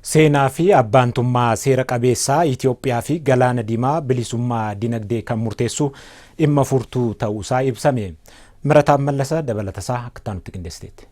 Seenaa fi abbaantummaa seera qabeessaa Itoophiyaa fi Galaana Diimaa bilisummaa dinagdee kan murteessu dhimma furtuu ta'uusaa ibsame. Mirataan Mallasa dabalatasaa akka taanutti qindeessiteetti.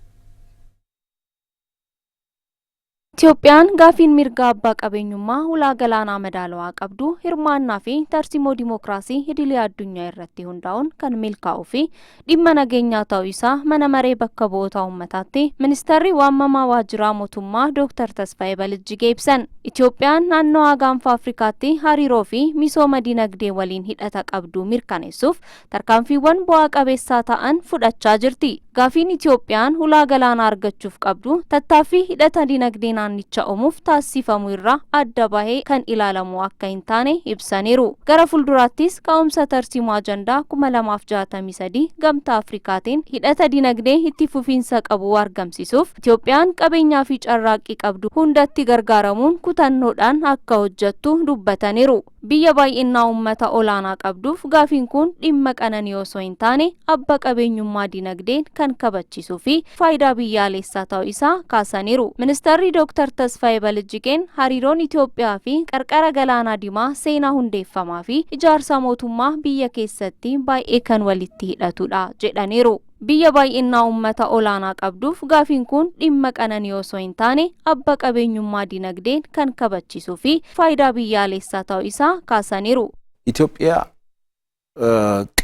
Itoophiyaan gaafiin mirga abbaa qabeenyummaa ulaa galaanaa madaalawaa qabdu hirmaannaa fi tarsimoo dimookiraasii idilee addunyaa irratti hundaa'uun kan milkaa'uu fi dhimma nageenyaa ta'uu isaa mana maree bakka bu'oota uummataatti ministeerri waamamaa waajjiraa mootummaa Dr. Tasfaayee Balijjigee ibsan. Itoophiyaan naannoo gaanfa Afrikaatti hariiroo fi misooma dinagdee waliin hidhata qabdu mirkaneessuuf tarkaanfiiwwan bu'aa qabeessaa ta'an fudhachaa jirti. Gaafiin Itoophiyaan ulaa galaanaa argachuuf qabdu tattaaffii hidhata dinagdee naannicha uumuuf taasifamu irraa adda bahee kan ilaalamu akka hin taane ibsaniiru. Gara fuulduraattis ka'umsa tarsimoo ajandaa 2063 gamtaa Afrikaatiin hidhata dinagdee itti fufiinsa qabu argamsiisuuf Itoophiyaan qabeenyaa fi carraaqqii qabdu hundatti gargaaramuun kutannoodhaan akka hojjettu dubbataniiru. Biyya baay'inaa uummata olaanaa qabduuf gaafiin kun dhimma qananii osoo hin taane abba qabeenyummaa dinagdeen kan kabachiisuu fi faayidaa biyyaalessaa ta'uu isaa kaasaniiru. Ministeerri Dr. Tasfaayee Balijjigeen hariiroon Itoophiyaa fi qarqara galaanaa Diimaa seenaa hundeeffamaa fi ijaarsa mootummaa biyya keessatti baay'ee kan walitti hidhatudha jedhaniiru. Biyya baay'inaa uummata olaanaa qabduuf gaafiin kun dhimma qananii osoo hin taane abba qabeenyummaa dinagdeen kan kabachiisuu fi faayidaa biyyaalessaa ta'uu isaa kaasaniiru. ኢትዮጵያ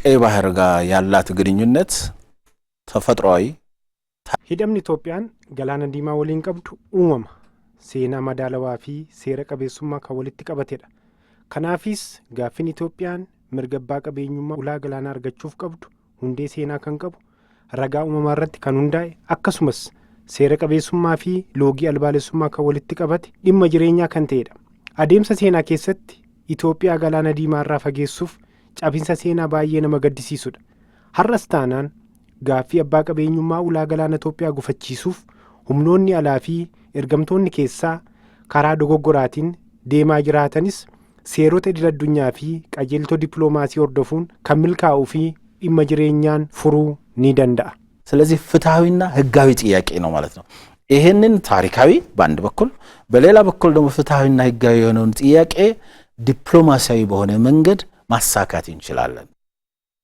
ቀይ ባህር ጋር ያላት ግንኙነት ተፈጥሯዊ hidhamni Itoophiyaan galaana diimaa waliin qabdu uumama seenaa madaalawaa fi seera qabeessummaa kan walitti qabatedha. Kanaafis gaafiin Itoophiyaan mirga abbaa qabeenyummaa ulaa galaanaa argachuuf qabdu hundee seenaa kan qabu ragaa uumamaa irratti kan hundaa'e akkasumas seera qabeessummaa fi loogii albaalessummaa kan walitti qabate dhimma jireenyaa kan ta'edha. Adeemsa seenaa keessatti Itoophiyaa galaana diimaa irraa fageessuuf cabinsa seenaa baay'ee nama gaddisiisudha. Har'as taanaan gaaffii abbaa qabeenyummaa ulaa galaana Itoophiyaa gufachiisuuf humnoonni alaa fi ergamtoonni keessaa karaa dogoggoraatiin deemaa jiraatanis seerota idil addunyaa fi qajeeltoo dippiloomaasii hordofuun kan milkaa'uu fi dhimma jireenyaan furuu ni danda'a. ስለዚህ ፍትሃዊና ህጋዊ ጥያቄ ነው ማለት ነው። ይሄንን ታሪካዊ በአንድ በኩል በሌላ በኩል ደግሞ ፍትሃዊና ህጋዊ የሆነውን ጥያቄ ዲፕሎማሲያዊ በሆነ መንገድ ማሳካት እንችላለን።